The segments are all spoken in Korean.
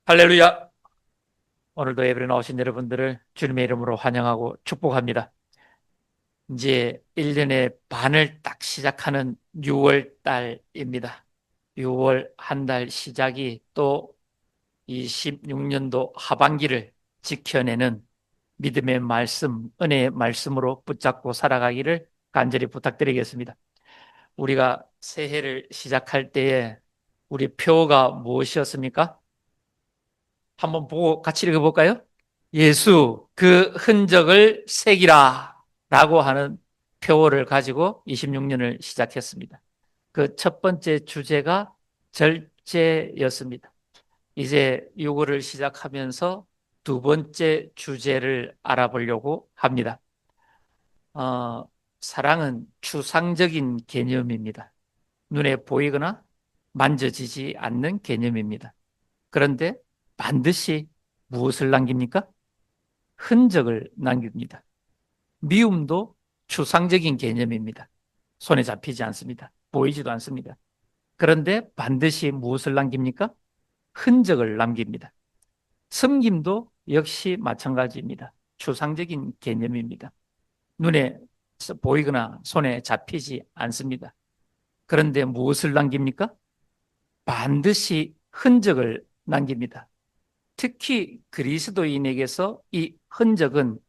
할렐루야! 오늘도 예배에 나오신 여러분들을 주님의 이름으로 환영하고 축복합니다. 이제 1년의 반을 딱 시작하는 6월 달입니다. 6월 한 달 시작이 또 26년도 하반기를 지켜내는 믿음의 말씀, 은혜의 말씀으로 붙잡고 살아가기를 간절히 부탁드리겠습니다. 우리가 새해를 시작할 때에 우리 표가 무엇이었습니까? 한번 보고 같이 읽어볼까요? 예수 그 흔적을 새기라 라고 하는 표어를 가지고 26년을 시작했습니다. 그 첫 번째 주제가 절제였습니다. 이제 6월을 시작하면서 두 번째 주제를 알아보려고 합니다. 어, 사랑은 추상적인 개념입니다. 눈에 보이거나 만져지지 않는 개념입니다. 그런데 반드시 무엇을 남깁니까? 흔적을 남깁니다. 미움도 추상적인 개념입니다. 손에 잡히지 않습니다. 보이지도 않습니다. 그런데 반드시 무엇을 남깁니까? 흔적을 남깁니다. 섬김도 역시 마찬가지입니다. 추상적인 개념입니다. 눈에 보이거나 손에 잡히지 않습니다. 그런데 무엇을 남깁니까? 반드시 흔적을 남깁니다. 특히 그리스도인에게서 이 흔적은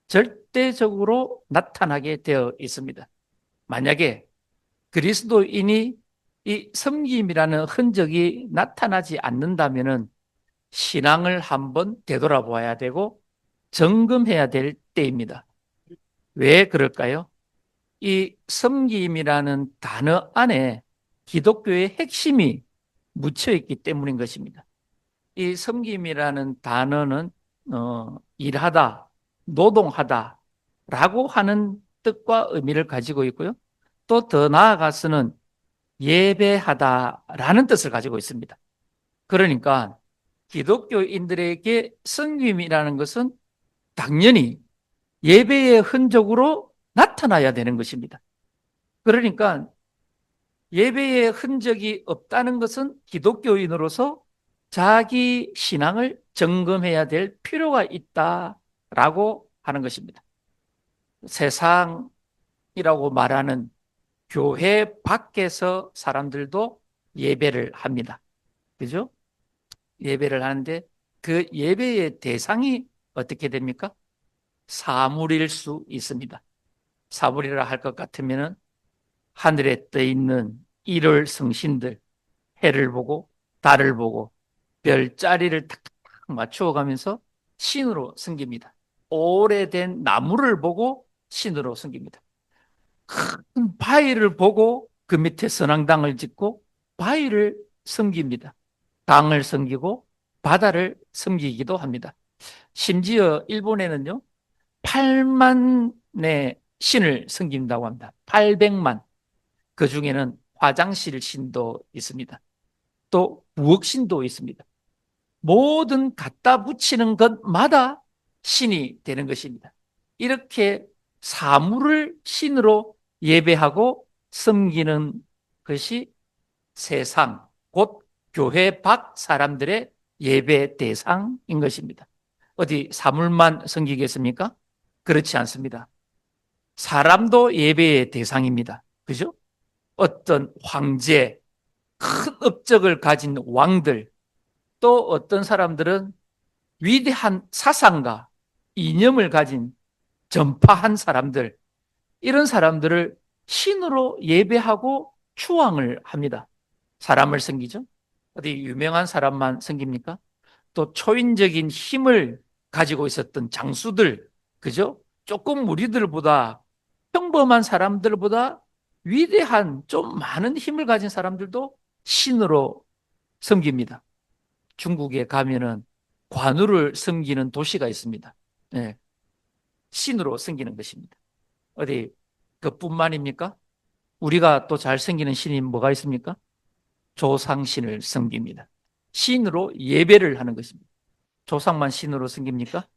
절대적으로 나타나게 되어 있습니다. 만약에 그리스도인이 이 섬김이라는 흔적이 나타나지 않는다면 신앙을 한번 되돌아보아야 되고 점검해야 될 때입니다. 왜 그럴까요? 이 섬김이라는 단어 안에 기독교의 핵심이 묻혀 있기 때문인 것입니다. 이 섬김이라는 단어는 일하다, 노동하다라고 하는 뜻과 의미를 가지고 있고요. 또 더 나아가서는 예배하다라는 뜻을 가지고 있습니다. 그러니까 기독교인들에게 섬김이라는 것은 당연히 예배의 흔적으로 나타나야 되는 것입니다. 그러니까 예배의 흔적이 없다는 것은 기독교인으로서 자기 신앙을 점검해야 될 필요가 있다라고 하는 것입니다. 세상이라고 말하는 교회 밖에서 사람들도 예배를 합니다. 그죠? 예배를 하는데 그 예배의 대상이 어떻게 됩니까? 사물일 수 있습니다. 사물이라 할 것 같으면 하늘에 떠 있는 일월 성신들, 해를 보고 달을 보고 별자리를 탁탁 맞추어 가면서 신으로 섬깁니다. 오래된 나무를 보고 신으로 섬깁니다. 큰 바위를 보고 그 밑에 선앙당을 짓고 바위를 섬깁니다. 당을 섬기고 바다를 섬기기도 합니다. 심지어 일본에는요, 8만의 신을 섬긴다고 합니다. 800만. 그 중에는 화장실 신도 있습니다. 또 부엌신도 있습니다. 모든 갖다 붙이는 것마다 신이 되는 것입니다. 이렇게 사물을 신으로 예배하고 섬기는 것이 세상, 곧 교회 밖 사람들의 예배 대상인 것입니다. 어디 사물만 섬기겠습니까? 그렇지 않습니다. 사람도 예배의 대상입니다. 그죠? 어떤 황제, 큰 업적을 가진 왕들, 또 어떤 사람들은 위대한 사상가, 이념을 가진 전파한 사람들, 이런 사람들을 신으로 예배하고 추앙을 합니다. 사람을 섬기죠. 어디 유명한 사람만 섬깁니까? 또 초인적인 힘을 가지고 있었던 장수들, 그죠? 조금 무리들보다 평범한 사람들보다 위대한 좀 많은 힘을 가진 사람들도 신으로 섬깁니다. 중국에 가면은 관우를 섬기는 도시가 있습니다. 네, 신으로 섬기는 것입니다. 어디 그뿐만입니까? 우리가 또 잘 섬기는 신이 뭐가 있습니까? 조상신을 섬깁니다. 신으로 예배를 하는 것입니다. 조상만 신으로 섬깁니까?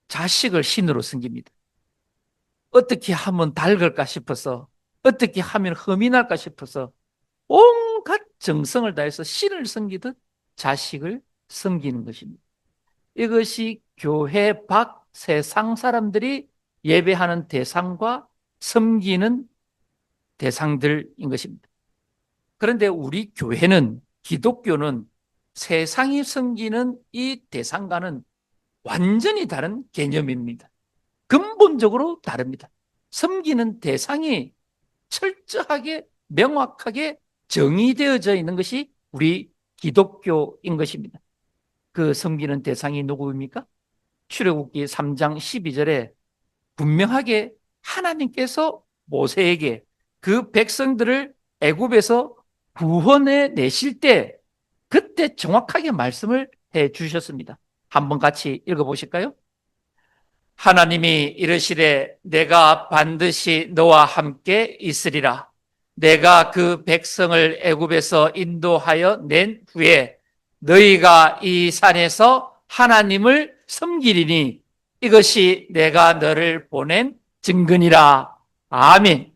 자식을 신으로 섬깁니다. 어떻게 하면 닳을까 싶어서, 어떻게 하면 흠이 날까 싶어서 온갖 정성을 다해서 신을 섬기듯 자식을 섬기는 것입니다. 이것이 교회 밖 세상 사람들이 예배하는 대상과 섬기는 대상들인 것입니다. 그런데 우리 교회는, 기독교는 세상이 섬기는 이 대상과는 완전히 다른 개념입니다. 근본적으로 다릅니다. 섬기는 대상이 철저하게 명확하게 정의되어져 있는 것이 우리 기독교인 것입니다. 그 섬기는 대상이 누구입니까? 출애굽기 3장 12절에 분명하게 하나님께서 모세에게 그 백성들을 애굽에서 구원해 내실 때 그때 정확하게 말씀을 해 주셨습니다. 한번 같이 읽어보실까요? 하나님이 이르시되 내가 반드시 너와 함께 있으리라. 내가 그 백성을 애굽에서 인도하여 낸 후에 너희가 이 산에서 하나님을 섬기리니 이것이 내가 너를 보낸 증거니라. 아멘.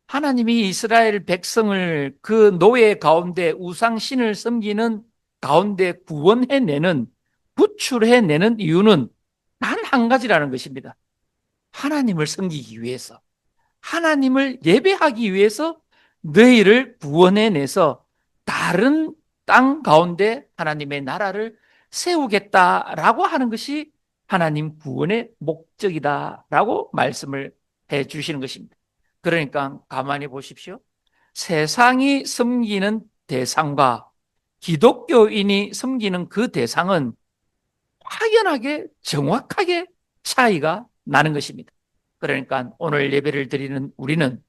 하나님이 이스라엘 백성을 그 노예 가운데 우상신을 섬기는 가운데 구원해내는, 구출해내는 이유는 단 한 가지라는 것입니다. 하나님을 섬기기 위해서, 하나님을 예배하기 위해서 너희를 구원해내서 다른 땅 가운데 하나님의 나라를 세우겠다라고 하는 것이 하나님 구원의 목적이다라고 말씀을 해 주시는 것입니다. 그러니까 가만히 보십시오. 세상이 섬기는 대상과 기독교인이 섬기는 그 대상은 확연하게 정확하게 차이가 나는 것입니다. 그러니까 오늘 예배를 드리는 우리는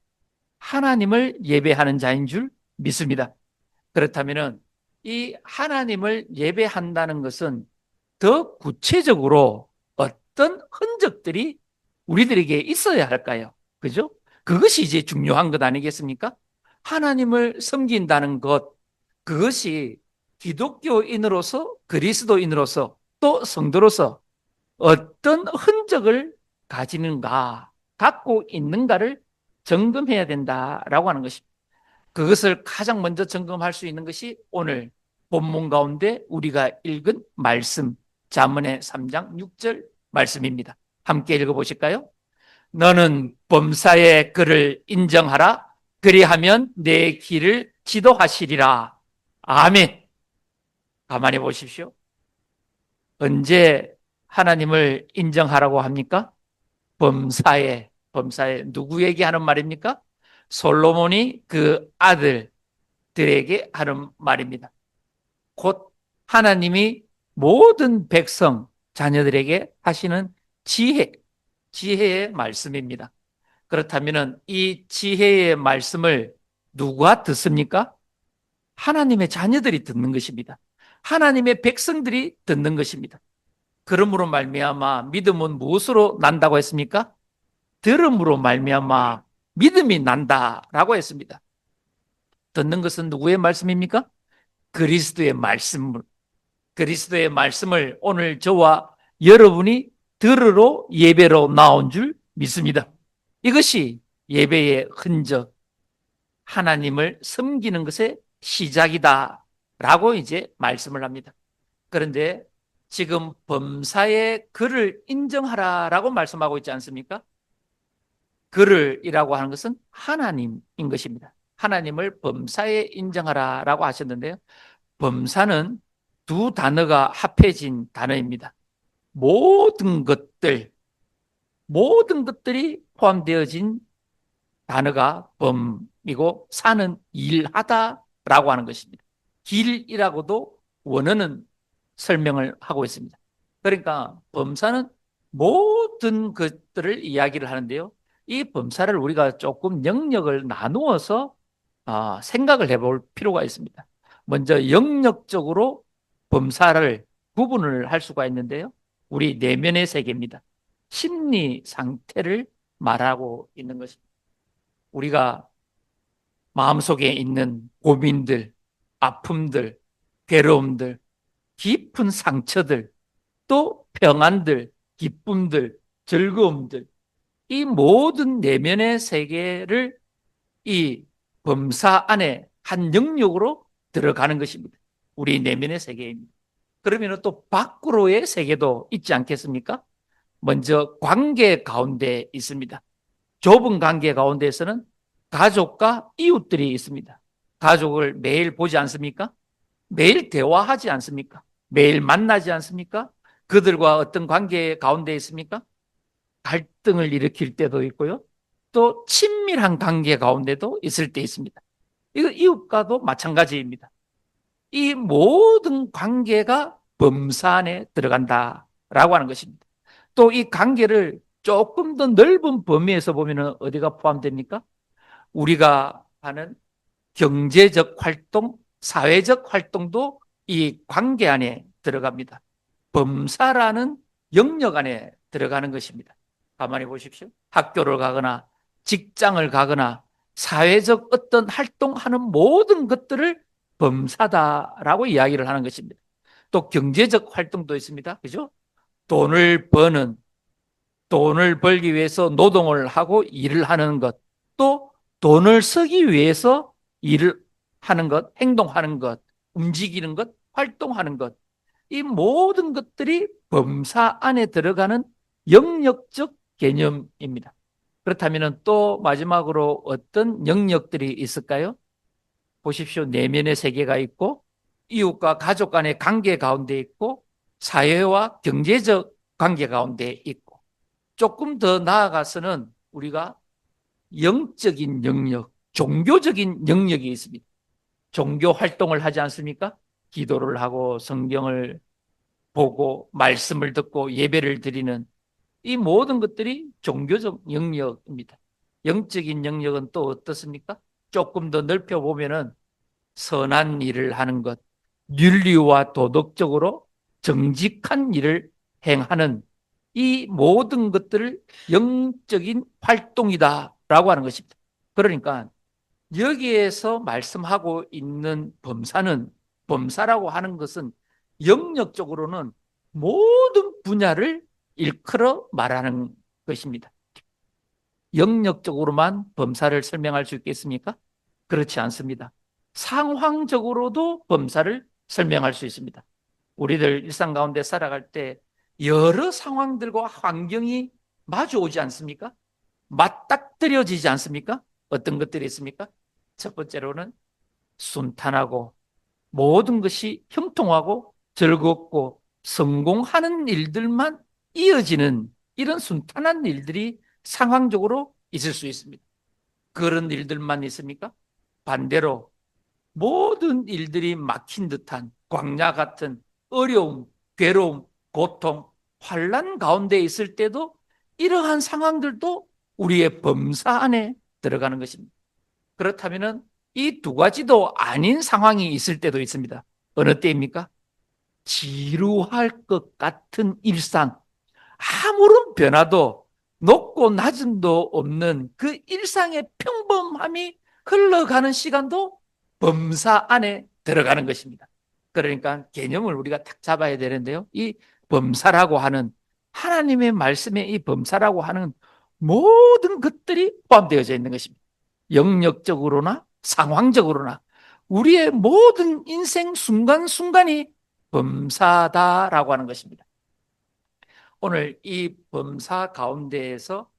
하나님을 예배하는 자인 줄 믿습니다. 그렇다면 이 하나님을 예배한다는 것은 더 구체적으로 어떤 흔적들이 우리들에게 있어야 할까요? 그죠? 그것이 이제 중요한 것 아니겠습니까? 하나님을 섬긴다는 것, 그것이 기독교인으로서, 그리스도인으로서, 또 성도로서 어떤 흔적을 가지는가, 갖고 있는가를 점검해야 된다라고 하는 것입니다. 그것을 가장 먼저 점검할 수 있는 것이 오늘 본문 가운데 우리가 읽은 말씀, 잠언의 3장 6절 말씀입니다. 함께 읽어보실까요? 너는 범사의 그를 인정하라. 그리하면 내 길을 지도하시리라. 아멘. 가만히 보십시오. 언제 하나님을 인정하라고 합니까? 범사에 누구에게 하는 말입니까? 솔로몬이 그 아들들에게 하는 말입니다. 곧 하나님이 모든 백성, 자녀들에게 하시는 지혜의 말씀입니다. 그렇다면 이 지혜의 말씀을 누가 듣습니까? 하나님의 자녀들이 듣는 것입니다. 하나님의 백성들이 듣는 것입니다. 그러므로 말미암아 믿음은 무엇으로 난다고 했습니까? 들음으로 말미암아 믿음이 난다라고 했습니다. 듣는 것은 누구의 말씀입니까? 그리스도의 말씀을. 그리스도의 말씀을 오늘 저와 여러분이 들으러 예배로 나온 줄 믿습니다. 이것이 예배의 흔적, 하나님을 섬기는 것의 시작이다라고 이제 말씀을 합니다. 그런데 지금 범사의 그를 인정하라라고 말씀하고 있지 않습니까? 그를이라고 하는 것은 하나님인 것입니다. 하나님을 범사에 인정하라라고 하셨는데요. 범사는 두 단어가 합해진 단어입니다. 모든 것들이 포함되어진 단어가 범이고 사는 일하다라고 하는 것입니다. 길이라고도 원어는 설명을 하고 있습니다. 그러니까 범사는 모든 것들을 이야기를 하는데요. 이 범사를 우리가 조금 영역을 나누어서 생각을 해볼 필요가 있습니다. 먼저 영역적으로 범사를 구분을 할 수가 있는데요. 우리 내면의 세계입니다. 심리 상태를 말하고 있는 것입니다. 우리가 마음속에 있는 고민들, 아픔들, 괴로움들, 깊은 상처들, 또 평안들, 기쁨들, 즐거움들, 이 모든 내면의 세계를 이 범사 안에 한 영역으로 들어가는 것입니다. 우리 내면의 세계입니다. 그러면 또 밖으로의 세계도 있지 않겠습니까? 먼저 관계 가운데 있습니다. 좁은 관계 가운데에서는 가족과 이웃들이 있습니다. 가족을 매일 보지 않습니까? 매일 대화하지 않습니까? 매일 만나지 않습니까? 그들과 어떤 관계 가운데 있습니까? 갈등을 일으킬 때도 있고요. 또 친밀한 관계 가운데도 있을 때 있습니다. 이거 이웃과도 마찬가지입니다. 이 모든 관계가 범사 안에 들어간다라고 하는 것입니다. 또 이 관계를 조금 더 넓은 범위에서 보면 어디가 포함됩니까? 우리가 하는 경제적 활동, 사회적 활동도 이 관계 안에 들어갑니다. 범사라는 영역 안에 들어가는 것입니다. 가만히 보십시오. 학교를 가거나 직장을 가거나 사회적 어떤 활동하는 모든 것들을 범사다라고 이야기를 하는 것입니다. 또 경제적 활동도 있습니다. 그죠? 돈을 버는, 돈을 벌기 위해서 노동을 하고 일을 하는 것, 또 돈을 쓰기 위해서 일을 하는 것, 행동하는 것, 움직이는 것, 활동하는 것, 이 모든 것들이 범사 안에 들어가는 영역적 개념입니다. 그렇다면 또 마지막으로 어떤 영역들이 있을까요? 보십시오. 내면의 세계가 있고 이웃과 가족 간의 관계 가운데 있고 사회와 경제적 관계 가운데 있고 조금 더 나아가서는 우리가 영적인 영역, 종교적인 영역이 있습니다. 종교 활동을 하지 않습니까? 기도를 하고 성경을 보고 말씀을 듣고 예배를 드리는 이 모든 것들이 종교적 영역입니다. 영적인 영역은 또 어떻습니까? 조금 더 넓혀보면은 선한 일을 하는 것, 윤리와 도덕적으로 정직한 일을 행하는 이 모든 것들을 영적인 활동이다라고 하는 것입니다. 그러니까 여기에서 말씀하고 있는 범사라고 하는 것은 영역적으로는 모든 분야를 일컬어 말하는 것입니다. 영역적으로만 범사를 설명할 수 있겠습니까? 그렇지 않습니다. 상황적으로도 범사를 설명할 수 있습니다. 우리들 일상 가운데 살아갈 때 여러 상황들과 환경이 마주오지 않습니까? 맞닥뜨려지지 않습니까? 어떤 것들이 있습니까? 첫 번째로는 순탄하고 모든 것이 형통하고 즐겁고 성공하는 일들만 이어지는 이런 순탄한 일들이 상황적으로 있을 수 있습니다. 그런 일들만 있습니까? 반대로 모든 일들이 막힌 듯한 광야 같은 어려움, 괴로움, 고통, 환난 가운데 있을 때도 이러한 상황들도 우리의 범사 안에 들어가는 것입니다. 그렇다면 이 두 가지도 아닌 상황이 있을 때도 있습니다. 어느 때입니까? 지루할 것 같은 일상, 아무런 변화도 높고 낮음도 없는 그 일상의 평범함이 흘러가는 시간도 범사 안에 들어가는 것입니다. 그러니까 개념을 우리가 딱 잡아야 되는데요. 이 범사라고 하는 하나님의 말씀에 이 범사라고 하는 모든 것들이 포함되어져 있는 것입니다. 영역적으로나 상황적으로나 우리의 모든 인생 순간순간이 범사다라고 하는 것입니다. 오늘 이 범사 가운데에서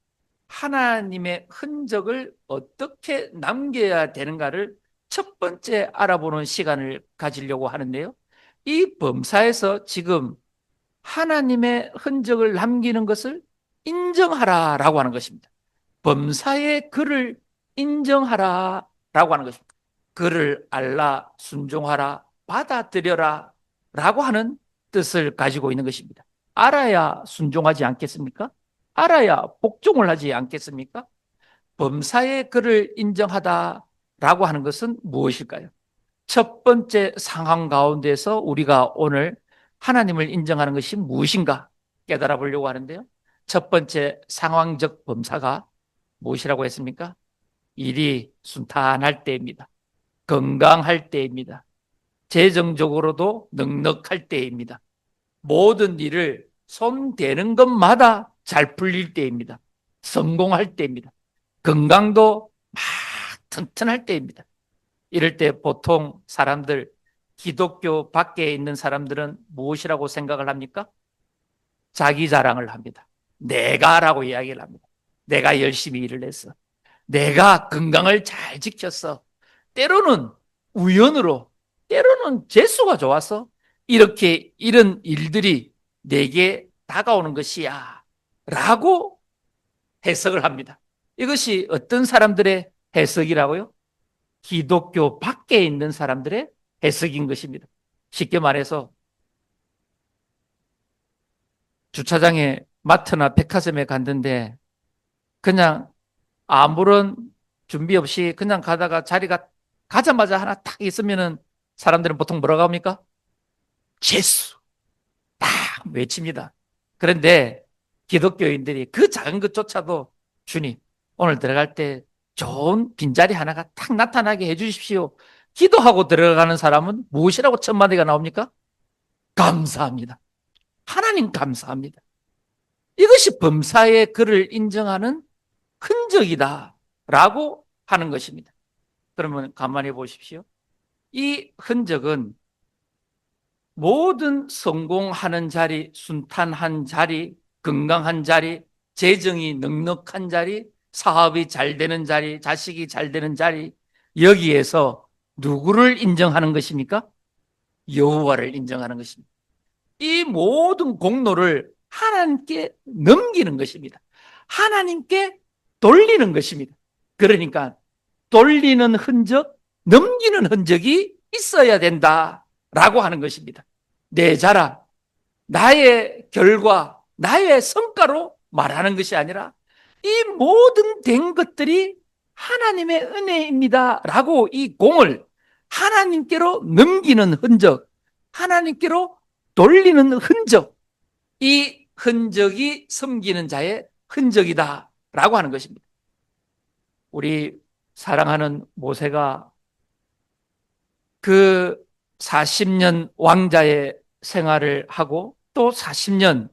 하나님의 흔적을 어떻게 남겨야 되는가를 첫 번째 알아보는 시간을 가지려고 하는데요. 이 범사에서 지금 하나님의 흔적을 남기는 것을 인정하라라고 하는 것입니다. 범사의 그를 인정하라라고 하는 것입니다. 그를 알라, 순종하라, 받아들여라 라고 하는 뜻을 가지고 있는 것입니다. 알아야 순종하지 않겠습니까? 알아야 복종을 하지 않겠습니까? 범사의 그를 인정하다라고 하는 것은 무엇일까요? 첫 번째 상황 가운데서 우리가 오늘 하나님을 인정하는 것이 무엇인가 깨달아 보려고 하는데요. 첫 번째 상황적 범사가 무엇이라고 했습니까? 일이 순탄할 때입니다. 건강할 때입니다. 재정적으로도 넉넉할 때입니다. 모든 일을 손대는 것마다 잘 풀릴 때입니다. 성공할 때입니다. 건강도 막 튼튼할 때입니다. 이럴 때 보통 사람들 기독교 밖에 있는 사람들은 무엇이라고 생각을 합니까? 자기 자랑을 합니다. 내가라고 이야기를 합니다. 내가 열심히 일을 했어. 내가 건강을 잘 지켰어. 때로는 우연으로, 때로는 재수가 좋아서 이렇게 이런 일들이 내게 다가오는 것이야 라고 해석을 합니다. 이것이 어떤 사람들의 해석이라고요? 기독교 밖에 있는 사람들의 해석인 것입니다. 쉽게 말해서 주차장에 마트나 백화점에 갔는데 그냥 아무런 준비 없이 그냥 가다가 자리가 가자마자 하나 딱 있으면은 사람들은 보통 뭐라고 합니까? 재수 딱 외칩니다. 그런데 기독교인들이 그 작은 것조차도 주님 오늘 들어갈 때 좋은 빈자리 하나가 딱 나타나게 해주십시오. 기도하고 들어가는 사람은 무엇이라고 첫 마디가 나옵니까? 감사합니다. 하나님 감사합니다. 이것이 범사의 그를 인정하는 흔적이다 라고 하는 것입니다. 그러면 가만히 보십시오. 이 흔적은 모든 성공하는 자리, 순탄한 자리, 건강한 자리, 재정이 넉넉한 자리, 사업이 잘 되는 자리, 자식이 잘 되는 자리, 여기에서 누구를 인정하는 것입니까? 여호와를 인정하는 것입니다. 이 모든 공로를 하나님께 넘기는 것입니다. 하나님께 돌리는 것입니다. 그러니까 돌리는 흔적, 넘기는 흔적이 있어야 된다라고 하는 것입니다. 내 자랑, 나의 결과, 나의 성과로 말하는 것이 아니라 이 모든 된 것들이 하나님의 은혜입니다라고 이 공을 하나님께로 넘기는 흔적, 하나님께로 돌리는 흔적, 이 흔적이 섬기는 자의 흔적이다라고 하는 것입니다. 우리 사랑하는 모세가 그 40년 왕자의 생활을 하고 또 40년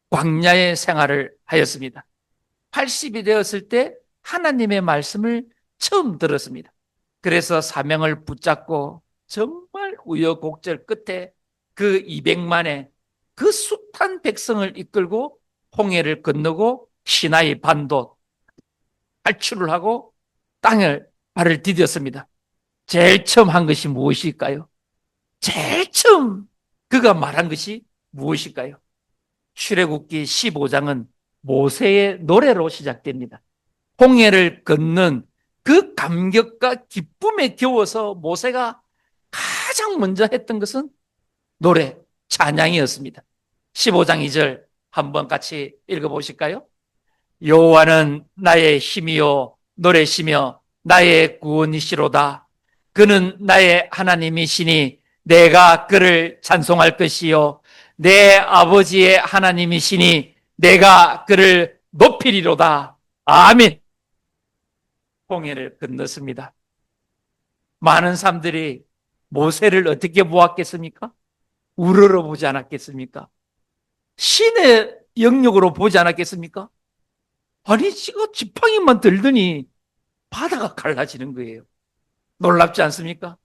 광야의 생활을 하였습니다. 80이 되었을 때 하나님의 말씀을 처음 들었습니다. 그래서 사명을 붙잡고 정말 우여곡절 끝에 그 200만의 그 숱한 백성을 이끌고 홍해를 건너고 시나이 반도 탈출을 하고 땅을 발을 디뎠습니다. 제일 처음 한 것이 무엇일까요? 제일 처음 그가 말한 것이 무엇일까요? 출애굽기 15장은 모세의 노래로 시작됩니다. 홍해를 걷는 그 감격과 기쁨에 겨워서 모세가 가장 먼저 했던 것은 노래, 찬양이었습니다. 15장 2절 한번 같이 읽어보실까요? 여호와는 나의 힘이요 노래시며 나의 구원이시로다. 그는 나의 하나님이시니 내가 그를 찬송할 것이요 내 아버지의 하나님이시니 내가 그를 높이리로다. 아멘. 홍해를 건넜습니다. 많은 사람들이 모세를 어떻게 보았겠습니까? 우러러 보지 않았겠습니까? 신의 영역으로 보지 않았겠습니까? 아니, 지금 지팡이만 들더니 바다가 갈라지는 거예요. 놀랍지 않습니까?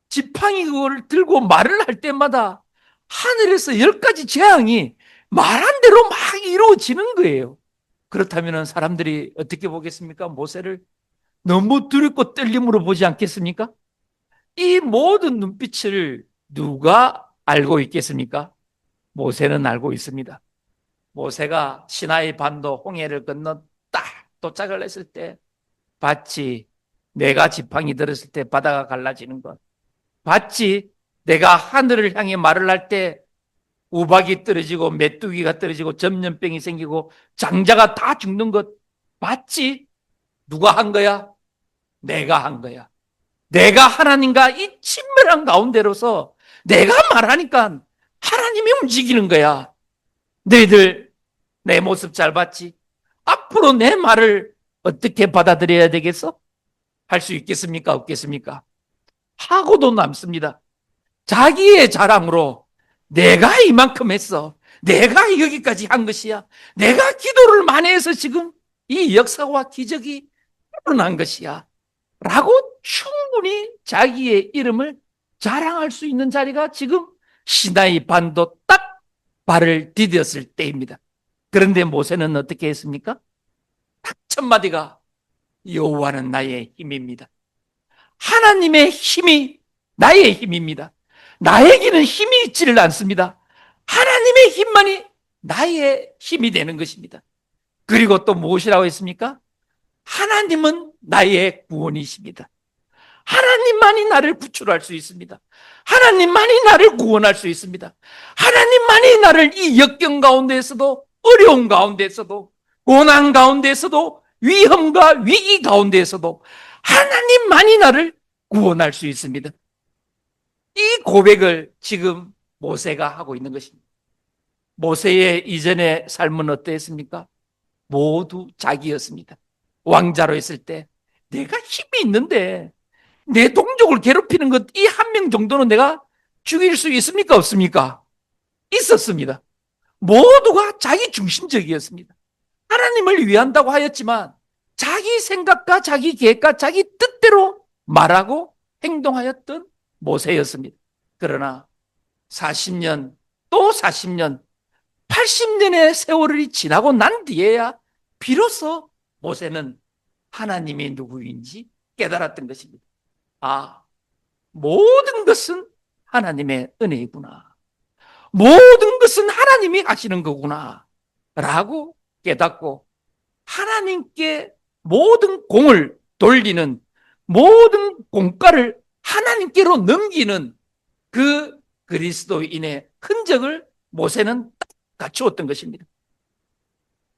지팡이 그걸 들고 말을 할 때마다 하늘에서 10가지 재앙이 말한 대로 막 이루어지는 거예요. 그렇다면 사람들이 어떻게 보겠습니까? 모세를 너무 두렵고 떨림으로 보지 않겠습니까? 이 모든 눈빛을 누가 알고 있겠습니까? 모세는 알고 있습니다. 모세가 시나이 반도 홍해를 건너 딱 도착을 했을 때 봤지. 내가 지팡이 들었을 때 바다가 갈라지는 것. 봤지. 내가 하늘을 향해 말을 할 때 우박이 떨어지고 메뚜기가 떨어지고 전염병이 생기고 장자가 다 죽는 것. 봤지. 누가 한 거야? 내가 한 거야. 내가 하나님과 이 친밀한 가운데로서 내가 말하니까 하나님이 움직이는 거야. 너희들 내 모습 잘 봤지? 앞으로 내 말을 어떻게 받아들여야 되겠어? 할 수 있겠습니까? 없겠습니까? 하고도 남습니다. 자기의 자랑으로 내가 이만큼 했어. 내가 여기까지 한 것이야. 내가 기도를 많이 해서 지금 이 역사와 기적이 일어난 것이야. 라고 충분히 자기의 이름을 자랑할 수 있는 자리가 지금 시나이 반도 딱 발을 디뎠을 때입니다. 그런데 모세는 어떻게 했습니까? 첫 마디가 여호와는 나의 힘입니다. 하나님의 힘이 나의 힘입니다. 나에게는 힘이 있지를 않습니다. 하나님의 힘만이 나의 힘이 되는 것입니다. 그리고 또 무엇이라고 했습니까? 하나님은 나의 구원이십니다. 하나님만이 나를 구출할 수 있습니다. 하나님만이 나를 구원할 수 있습니다. 하나님만이 나를 이 역경 가운데에서도, 어려운 가운데에서도, 고난 가운데에서도, 위험과 위기 가운데에서도 하나님만이 나를 구원할 수 있습니다. 이 고백을 지금 모세가 하고 있는 것입니다. 모세의 이전의 삶은 어땠습니까? 모두 자기였습니다. 왕자로 있을 때 내가 힘이 있는데 내 동족을 괴롭히는 것, 이 한 명 정도는 내가 죽일 수 있습니까? 없습니까? 있었습니다. 모두가 자기 중심적이었습니다. 하나님을 위한다고 하였지만 자기 생각과 자기 계획과 자기 뜻대로 말하고 행동하였던 모세였습니다. 그러나 40년, 또 40년, 80년의 세월이 지나고 난 뒤에야 비로소 모세는 하나님이 누구인지 깨달았던 것입니다. 아, 모든 것은 하나님의 은혜이구나. 모든 것은 하나님이 하시는 거구나. 라고 깨닫고 하나님께 모든 공을 돌리는, 모든 공과를 하나님께로 넘기는 그 그리스도인의 흔적을 모세는 딱 갖추었던 것입니다.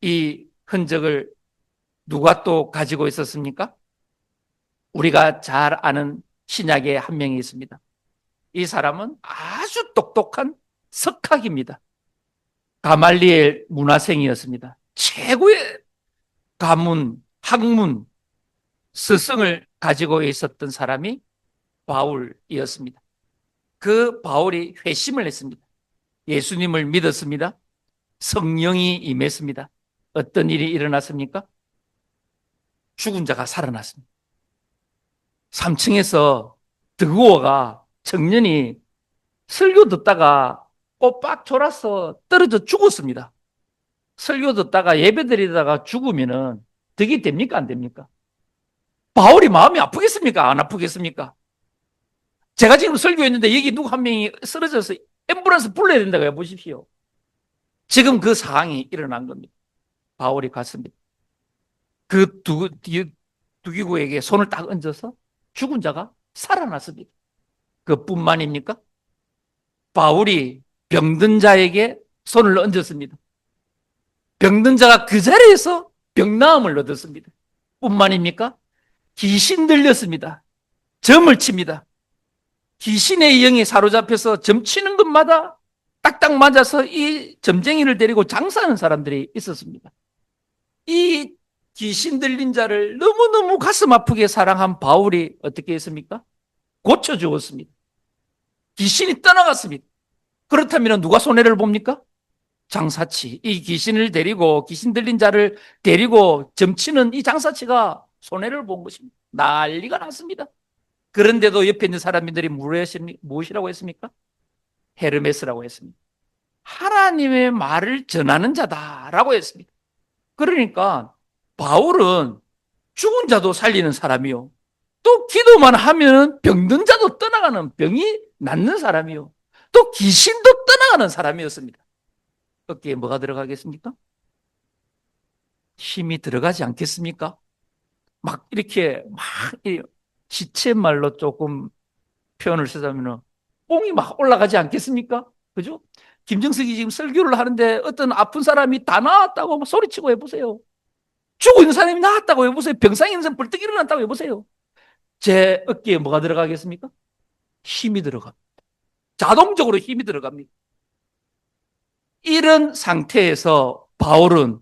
이 흔적을 누가 또 가지고 있었습니까? 우리가 잘 아는 신약의 한 명이 있습니다. 이 사람은 아주 똑똑한 석학입니다. 가말리엘 문화생이었습니다. 최고의 가문, 학문, 스승을 가지고 있었던 사람이 바울이었습니다. 그 바울이 회심을 했습니다. 예수님을 믿었습니다. 성령이 임했습니다. 어떤 일이 일어났습니까? 죽은 자가 살아났습니다. 3층에서 드구어가 청년이 설교 듣다가 꼬박 졸아서 떨어져 죽었습니다. 설교 듣다가 예배 드리다가 죽으면은 득이 됩니까? 안 됩니까? 바울이 마음이 아프겠습니까? 안 아프겠습니까? 제가 지금 설교했는데 여기 누구 한 명이 쓰러져서 앰뷸런스 불러야 된다고 해보십시오. 지금 그 상황이 일어난 겁니다. 바울이 갔습니다. 그 두기구에게 손을 딱 얹어서 죽은 자가 살아났습니다. 그뿐만입니까? 바울이 병든 자에게 손을 얹었습니다. 병든 자가 그 자리에서 병나음을 얻었습니다. 뿐만입니까? 귀신 들렸습니다. 점을 칩니다. 귀신의 영에 사로잡혀서 점 치는 것마다 딱딱 맞아서 이 점쟁이를 데리고 장사하는 사람들이 있었습니다. 이 귀신 들린 자를 너무너무 가슴 아프게 사랑한 바울이 어떻게 했습니까? 고쳐주었습니다. 귀신이 떠나갔습니다. 그렇다면 누가 손해를 봅니까? 장사치. 이 귀신을 데리고, 귀신 들린 자를 데리고 점치는 이 장사치가 손해를 본 것입니다. 난리가 났습니다. 그런데도 옆에 있는 사람들이 무엇이라고 했습니까? 헤르메스라고 했습니다. 하나님의 말을 전하는 자다라고 했습니다. 그러니까 바울은 죽은 자도 살리는 사람이요. 또 기도만 하면 병든 자도 떠나가는, 병이 낫는 사람이요. 또 귀신도 떠나가는 사람이었습니다. 어깨에 뭐가 들어가겠습니까? 힘이 들어가지 않겠습니까? 막 이렇게 지체말로 조금 표현을 쓰자면 뽕이 막 올라가지 않겠습니까? 그죠? 김정석이 지금 설교를 하는데 어떤 아픈 사람이 다 나았다고 소리치고 해보세요. 죽어 있는 사람이 나았다고 해보세요. 병상에 있는 사람 벌떡 일어났다고 해보세요. 제 어깨에 뭐가 들어가겠습니까? 힘이 들어갑니다. 자동적으로 힘이 들어갑니다. 이런 상태에서 바울은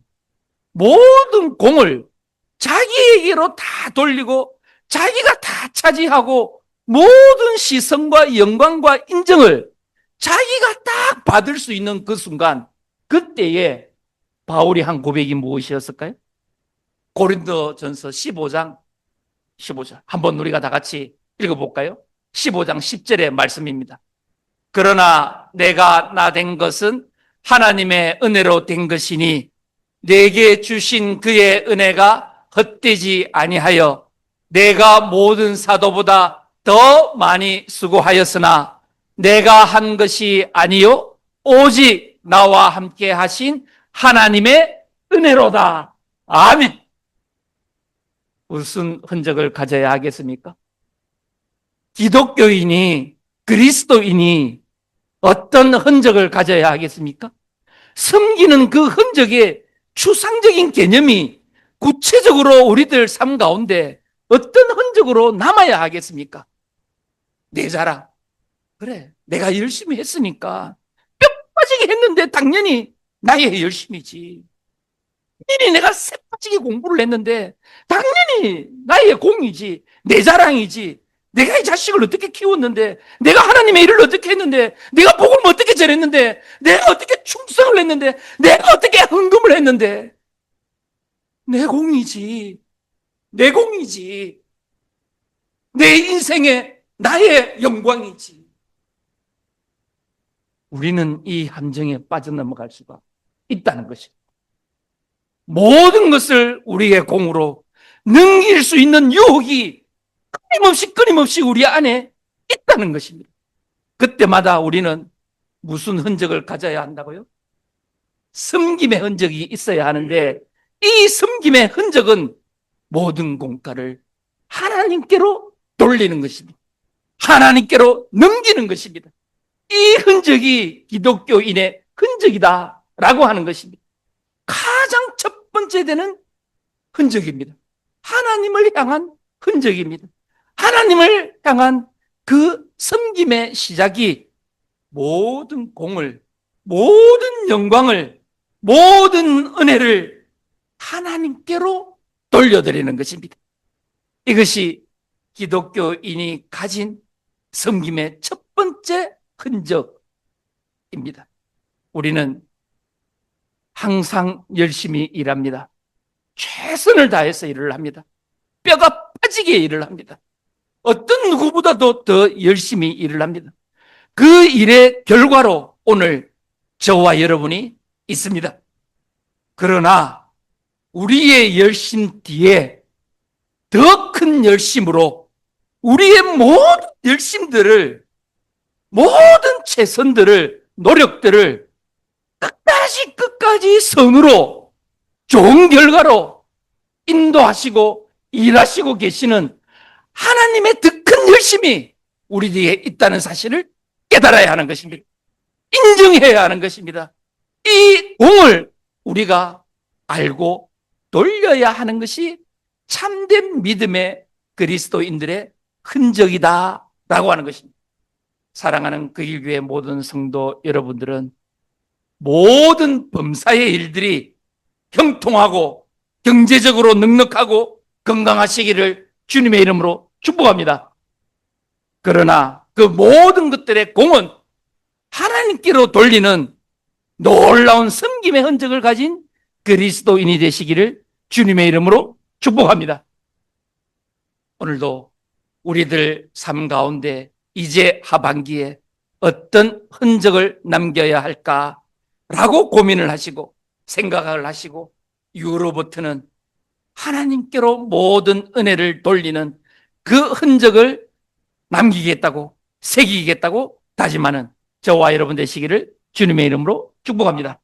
모든 공을 자기에게로 다 돌리고 자기가 다 차지하고 모든 시선과 영광과 인정을 자기가 딱 받을 수 있는 그 순간, 그때에 바울이 한 고백이 무엇이었을까요? 고린도전서 15장 한번 우리가 다 같이 읽어볼까요? 15장 10절의 말씀입니다. 그러나 내가 나 된 것은 하나님의 은혜로 된 것이니 내게 주신 그의 은혜가 헛되지 아니하여 내가 모든 사도보다 더 많이 수고하였으나 내가 한 것이 아니요 오직 나와 함께 하신 하나님의 은혜로다. 아멘. 무슨 흔적을 가져야 하겠습니까? 기독교인이, 그리스도인이 어떤 흔적을 가져야 하겠습니까? 섬기는 그 흔적의 추상적인 개념이 구체적으로 우리들 삶 가운데 어떤 흔적으로 남아야 하겠습니까? 내 자랑. 그래, 내가 열심히 했으니까 뼈 빠지게 했는데 당연히 나의 열심이지. 당연히 내가 새 빠지게 공부를 했는데 당연히 나의 공이지. 내 자랑이지. 내가 이 자식을 어떻게 키웠는데, 내가 하나님의 일을 어떻게 했는데, 내가 복을 어떻게 전했는데, 내가 어떻게 충성을 했는데, 내가 어떻게 헌금을 했는데, 내 공이지. 내 공이지. 내 인생의 나의 영광이지. 우리는 이 함정에 빠져넘어갈 수가 있다는 것입니다. 모든 것을 우리의 공으로 넘길 수 있는 유혹이 끊임없이 우리 안에 있다는 것입니다. 그때마다 우리는 무슨 흔적을 가져야 한다고요? 섬김의 흔적이 있어야 하는데 이 섬김의 흔적은 모든 공과를 하나님께로 돌리는 것입니다. 하나님께로 넘기는 것입니다. 이 흔적이 기독교인의 흔적이다라고 하는 것입니다. 가장 첫 번째 되는 흔적입니다. 하나님을 향한 흔적입니다. 하나님을 향한 그 섬김의 시작이 모든 공을, 모든 영광을, 모든 은혜를 하나님께로 돌려드리는 것입니다. 이것이 기독교인이 가진 섬김의 첫 번째 흔적입니다. 우리는 항상 열심히 일합니다. 최선을 다해서 일을 합니다. 뼈가 빠지게 일을 합니다. 어떤 누구보다도 더 열심히 일을 합니다. 그 일의 결과로 오늘 저와 여러분이 있습니다. 그러나 우리의 열심 뒤에 더 큰 열심으로 우리의 모든 열심들을, 모든 최선들을, 노력들을 끝까지 선으로 좋은 결과로 인도하시고 일하시고 계시는 하나님의 더 큰 열심이 우리 뒤에 있다는 사실을 깨달아야 하는 것입니다. 인정해야 하는 것입니다. 이 공을 우리가 알고 돌려야 하는 것이 참된 믿음의 그리스도인들의 흔적이다라고 하는 것입니다. 사랑하는 그일교회 모든 성도 여러분들은 모든 범사의 일들이 형통하고 경제적으로 넉넉하고 건강하시기를 주님의 이름으로 축복합니다. 그러나 그 모든 것들의 공은 하나님께로 돌리는 놀라운 섬김의 흔적을 가진 그리스도인이 되시기를 주님의 이름으로 축복합니다. 오늘도 우리들 삶 가운데 이제 하반기에 어떤 흔적을 남겨야 할까라고 고민을 하시고 생각을 하시고 이후로부터는 하나님께로 모든 은혜를 돌리는 그 흔적을 남기겠다고, 새기겠다고 다짐하는 저와 여러분 되시기를 주님의 이름으로 축복합니다.